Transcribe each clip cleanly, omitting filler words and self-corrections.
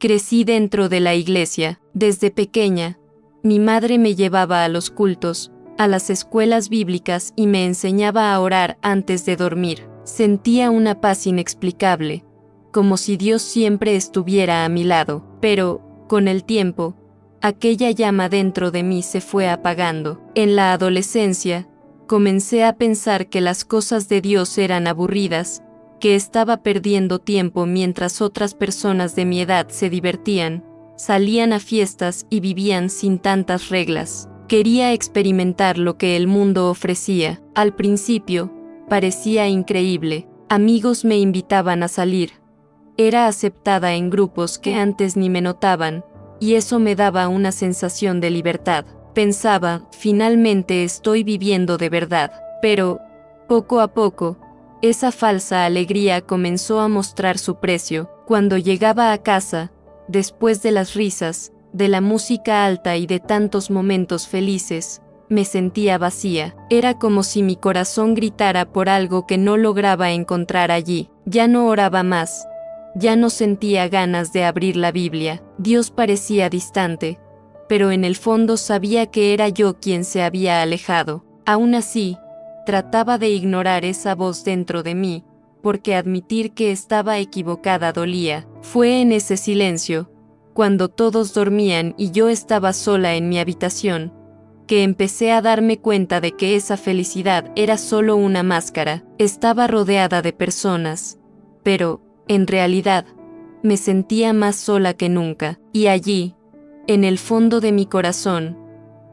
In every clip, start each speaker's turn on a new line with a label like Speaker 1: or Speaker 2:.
Speaker 1: Crecí dentro de la iglesia. Desde pequeña, mi madre me llevaba a los cultos, a las escuelas bíblicas y me enseñaba a orar antes de dormir. Sentía una paz inexplicable, como si Dios siempre estuviera a mi lado. Pero, con el tiempo, aquella llama dentro de mí se fue apagando. En la adolescencia, comencé a pensar que las cosas de Dios eran aburridas, que estaba perdiendo tiempo mientras otras personas de mi edad se divertían, salían a fiestas y vivían sin tantas reglas. Quería experimentar lo que el mundo ofrecía. Al principio, parecía increíble. Amigos me invitaban a salir. Era aceptada en grupos que antes ni me notaban, y eso me daba una sensación de libertad. Pensaba, finalmente estoy viviendo de verdad. Pero, poco a poco, esa falsa alegría comenzó a mostrar su precio. Cuando llegaba a casa, después de las risas, de la música alta y de tantos momentos felices, me sentía vacía. Era como si mi corazón gritara por algo que no lograba encontrar allí. Ya no oraba más. Ya no sentía ganas de abrir la Biblia. Dios parecía distante, pero en el fondo sabía que era yo quien se había alejado. Aún así, trataba de ignorar esa voz dentro de mí, porque admitir que estaba equivocada dolía. Fue en ese silencio, cuando todos dormían y yo estaba sola en mi habitación, que empecé a darme cuenta de que esa felicidad era solo una máscara. Estaba rodeada de personas, pero, en realidad, me sentía más sola que nunca. Y allí, en el fondo de mi corazón,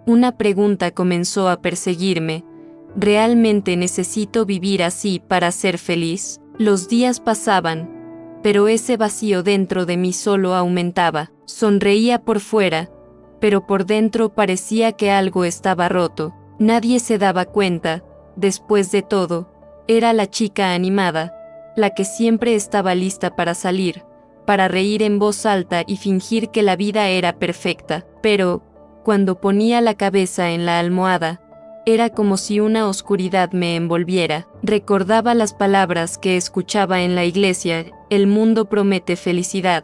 Speaker 1: una pregunta comenzó a perseguirme. ¿Realmente necesito vivir así para ser feliz? Los días pasaban, pero ese vacío dentro de mí solo aumentaba. Sonreía por fuera, pero por dentro parecía que algo estaba roto. Nadie se daba cuenta. Después de todo, era la chica animada, la que siempre estaba lista para salir, para reír en voz alta y fingir que la vida era perfecta. Pero, cuando ponía la cabeza en la almohada, era como si una oscuridad me envolviera. Recordaba las palabras que escuchaba en la iglesia: el mundo promete felicidad,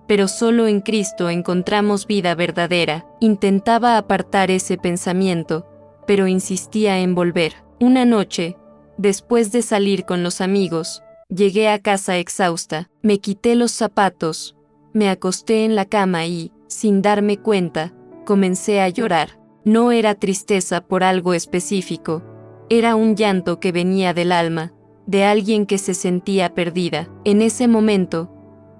Speaker 1: pero solo en Cristo encontramos vida verdadera. Intentaba apartar ese pensamiento, pero insistía en volver. Una noche, después de salir con los amigos, llegué a casa exhausta. Me quité los zapatos, me acosté en la cama y, sin darme cuenta, comencé a llorar. No era tristeza por algo específico, era un llanto que venía del alma, de alguien que se sentía perdida. En ese momento,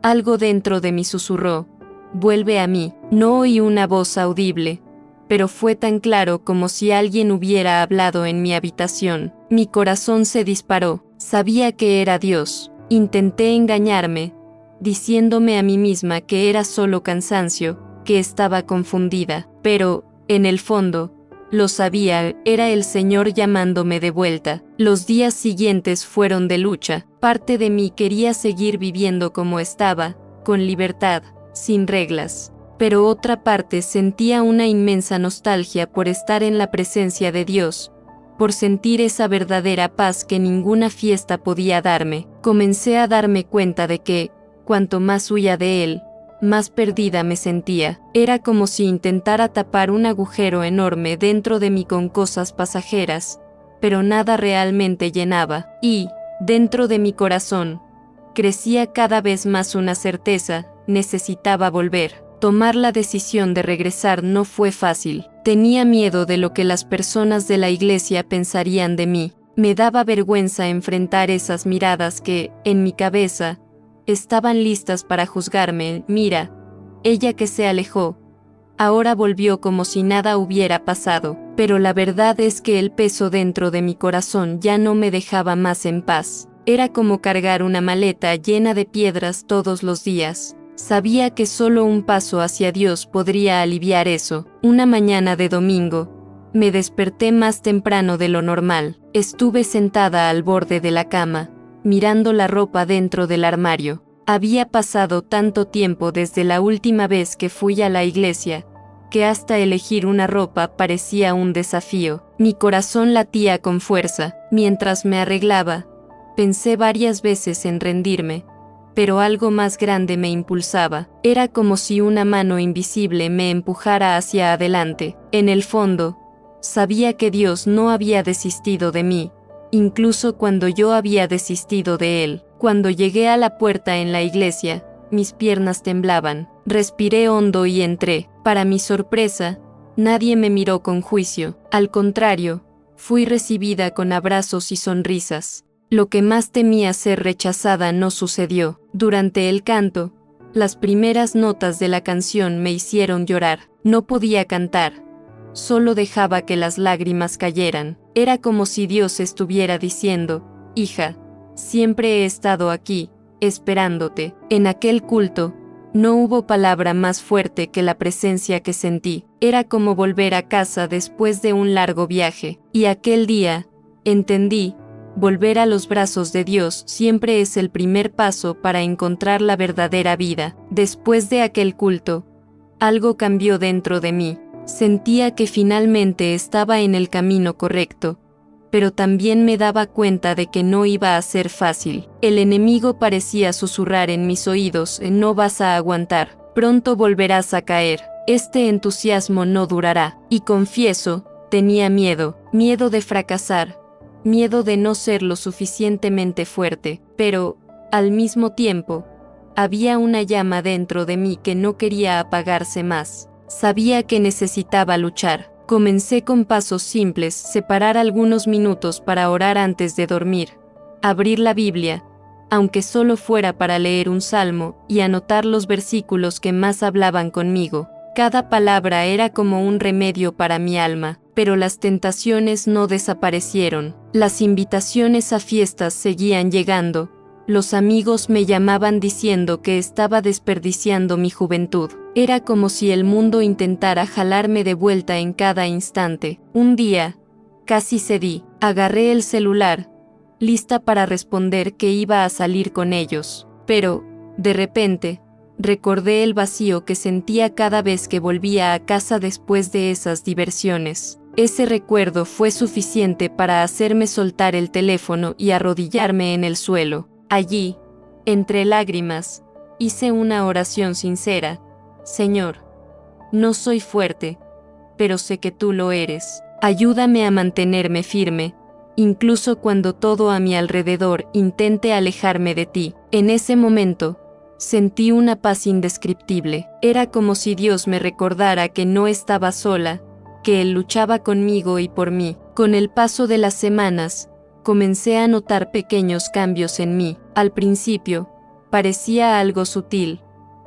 Speaker 1: algo dentro de mí susurró: vuelve a mí. No oí una voz audible, pero fue tan claro como si alguien hubiera hablado en mi habitación. Mi corazón se disparó. Sabía que era Dios. Intenté engañarme, diciéndome a mí misma que era solo cansancio, que estaba confundida. Pero, en el fondo, lo sabía, era el Señor llamándome de vuelta. Los días siguientes fueron de lucha. Parte de mí quería seguir viviendo como estaba, con libertad, sin reglas. Pero otra parte sentía una inmensa nostalgia por estar en la presencia de Dios, por sentir esa verdadera paz que ninguna fiesta podía darme. Comencé a darme cuenta de que, cuanto más huía de Él, más perdida me sentía. Era como si intentara tapar un agujero enorme dentro de mí con cosas pasajeras, pero nada realmente llenaba. Y, dentro de mi corazón, crecía cada vez más una certeza: necesitaba volver. Tomar la decisión de regresar no fue fácil. Tenía miedo de lo que las personas de la iglesia pensarían de mí. Me daba vergüenza enfrentar esas miradas que, en mi cabeza, estaban listas para juzgarme. Mira, ella que se alejó, ahora volvió como si nada hubiera pasado. Pero la verdad es que el peso dentro de mi corazón ya no me dejaba más en paz. Era como cargar una maleta llena de piedras todos los días. Sabía que solo un paso hacia Dios podría aliviar eso. Una mañana de domingo, me desperté más temprano de lo normal. Estuve sentada al borde de la cama, mirando la ropa dentro del armario. Había pasado tanto tiempo desde la última vez que fui a la iglesia, que hasta elegir una ropa parecía un desafío. Mi corazón latía con fuerza. Mientras me arreglaba, pensé varias veces en rendirme, pero algo más grande me impulsaba. Era como si una mano invisible me empujara hacia adelante. En el fondo, sabía que Dios no había desistido de mí, incluso cuando yo había desistido de Él. Cuando llegué a la puerta en la iglesia, mis piernas temblaban. Respiré hondo y entré. Para mi sorpresa, nadie me miró con juicio. Al contrario, fui recibida con abrazos y sonrisas. Lo que más temía ser rechazada no sucedió. Durante el canto, las primeras notas de la canción me hicieron llorar. No podía cantar, solo dejaba que las lágrimas cayeran. Era como si Dios estuviera diciendo: hija, siempre he estado aquí, esperándote. En aquel culto, no hubo palabra más fuerte que la presencia que sentí. Era como volver a casa después de un largo viaje. Y aquel día, entendí, volver a los brazos de Dios siempre es el primer paso para encontrar la verdadera vida. Después de aquel culto, algo cambió dentro de mí. Sentía que finalmente estaba en el camino correcto, pero también me daba cuenta de que no iba a ser fácil. El enemigo parecía susurrar en mis oídos: no vas a aguantar, pronto volverás a caer, este entusiasmo no durará. Y confieso, tenía miedo de fracasar, miedo de no ser lo suficientemente fuerte, pero, al mismo tiempo, había una llama dentro de mí que no quería apagarse más. Sabía que necesitaba luchar. Comencé con pasos simples: separar algunos minutos para orar antes de dormir, abrir la Biblia, aunque solo fuera para leer un salmo, y anotar los versículos que más hablaban conmigo. Cada palabra era como un remedio para mi alma, pero las tentaciones no desaparecieron. Las invitaciones a fiestas seguían llegando. Los amigos me llamaban diciendo que estaba desperdiciando mi juventud. Era como si el mundo intentara jalarme de vuelta en cada instante. Un día, casi cedí. Agarré el celular, lista para responder que iba a salir con ellos. Pero, de repente, recordé el vacío que sentía cada vez que volvía a casa después de esas diversiones. Ese recuerdo fue suficiente para hacerme soltar el teléfono y arrodillarme en el suelo. Allí, entre lágrimas, hice una oración sincera: Señor, no soy fuerte, pero sé que tú lo eres. Ayúdame a mantenerme firme, incluso cuando todo a mi alrededor intente alejarme de ti. En ese momento, sentí una paz indescriptible. Era como si Dios me recordara que no estaba sola, que Él luchaba conmigo y por mí. Con el paso de las semanas, comencé a notar pequeños cambios en mí. Al principio, parecía algo sutil,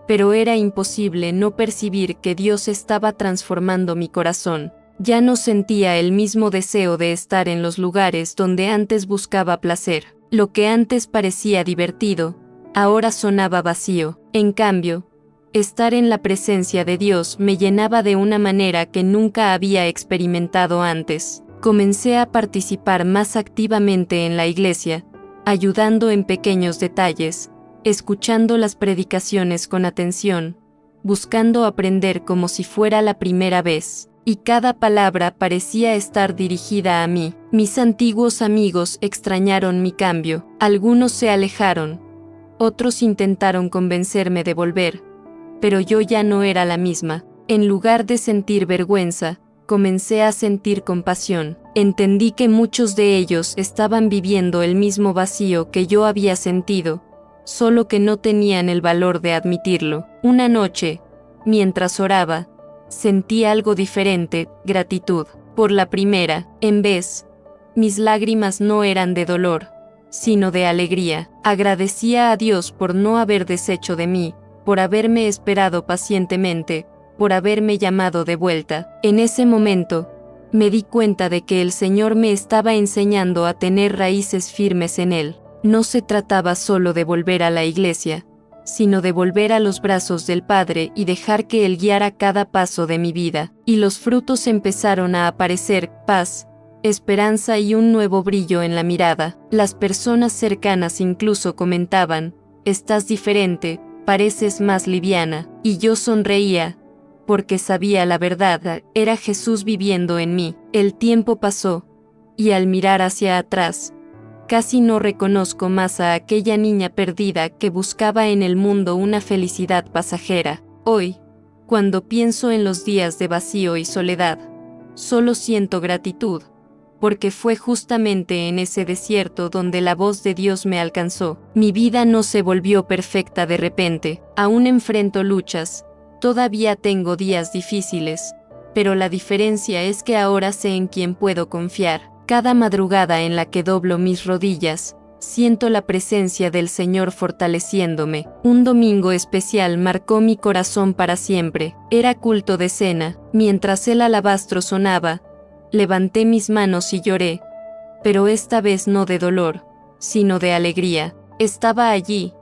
Speaker 1: pero era imposible no percibir que Dios estaba transformando mi corazón. Ya no sentía el mismo deseo de estar en los lugares donde antes buscaba placer. Lo que antes parecía divertido, ahora sonaba vacío. En cambio, estar en la presencia de Dios me llenaba de una manera que nunca había experimentado antes. Comencé a participar más activamente en la iglesia, ayudando en pequeños detalles, escuchando las predicaciones con atención, buscando aprender como si fuera la primera vez, y cada palabra parecía estar dirigida a mí. Mis antiguos amigos extrañaron mi cambio. Algunos se alejaron, otros intentaron convencerme de volver, pero yo ya no era la misma. En lugar de sentir vergüenza, comencé a sentir compasión. Entendí que muchos de ellos estaban viviendo el mismo vacío que yo había sentido, solo que no tenían el valor de admitirlo. Una noche, mientras oraba, sentí algo diferente: gratitud. Por la primera vez, mis lágrimas no eran de dolor, sino de alegría. Agradecía a Dios por no haber deshecho de mí, por haberme esperado pacientemente, por haberme llamado de vuelta. En ese momento, me di cuenta de que el Señor me estaba enseñando a tener raíces firmes en Él. No se trataba solo de volver a la iglesia, sino de volver a los brazos del Padre y dejar que Él guiara cada paso de mi vida. Y los frutos empezaron a aparecer: paz, esperanza y un nuevo brillo en la mirada. Las personas cercanas incluso comentaban: estás diferente, pareces más liviana. Y yo sonreía, porque sabía la verdad, era Jesús viviendo en mí. El tiempo pasó, y al mirar hacia atrás, Casi no reconozco más a aquella niña perdida que buscaba en el mundo una felicidad pasajera. Hoy, cuando pienso en los días de vacío y soledad, solo siento gratitud, porque fue justamente en ese desierto donde la voz de Dios me alcanzó. Mi vida no se volvió perfecta de repente, aún enfrento luchas, todavía tengo días difíciles, pero la diferencia es que ahora sé en quién puedo confiar. Cada madrugada en la que doblo mis rodillas, siento la presencia del Señor fortaleciéndome. Un domingo especial marcó mi corazón para siempre. Era culto de cena. Mientras el alabastro sonaba, levanté mis manos y lloré, pero esta vez no de dolor, sino de alegría. Estaba allí,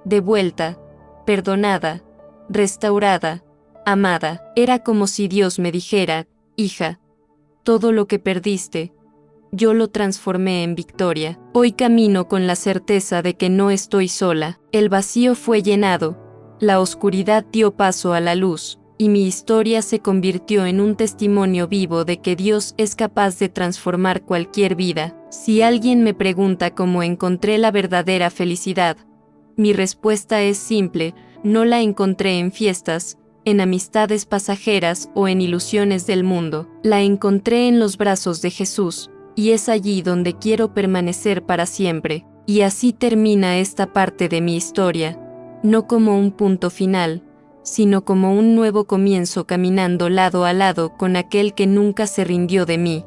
Speaker 1: de vuelta, perdonada, restaurada, amada. Era como si Dios me dijera: hija, todo lo que perdiste, yo lo transformé en victoria. Hoy camino con la certeza de que no estoy sola. El vacío fue llenado, la oscuridad dio paso a la luz, y mi historia se convirtió en un testimonio vivo de que Dios es capaz de transformar cualquier vida. Si alguien me pregunta cómo encontré la verdadera felicidad, mi respuesta es simple: no la encontré en fiestas, en amistades pasajeras o en ilusiones del mundo. La encontré en los brazos de Jesús, y es allí donde quiero permanecer para siempre. Y así termina esta parte de mi historia, no como un punto final, sino como un nuevo comienzo, caminando lado a lado con aquel que nunca se rindió de mí.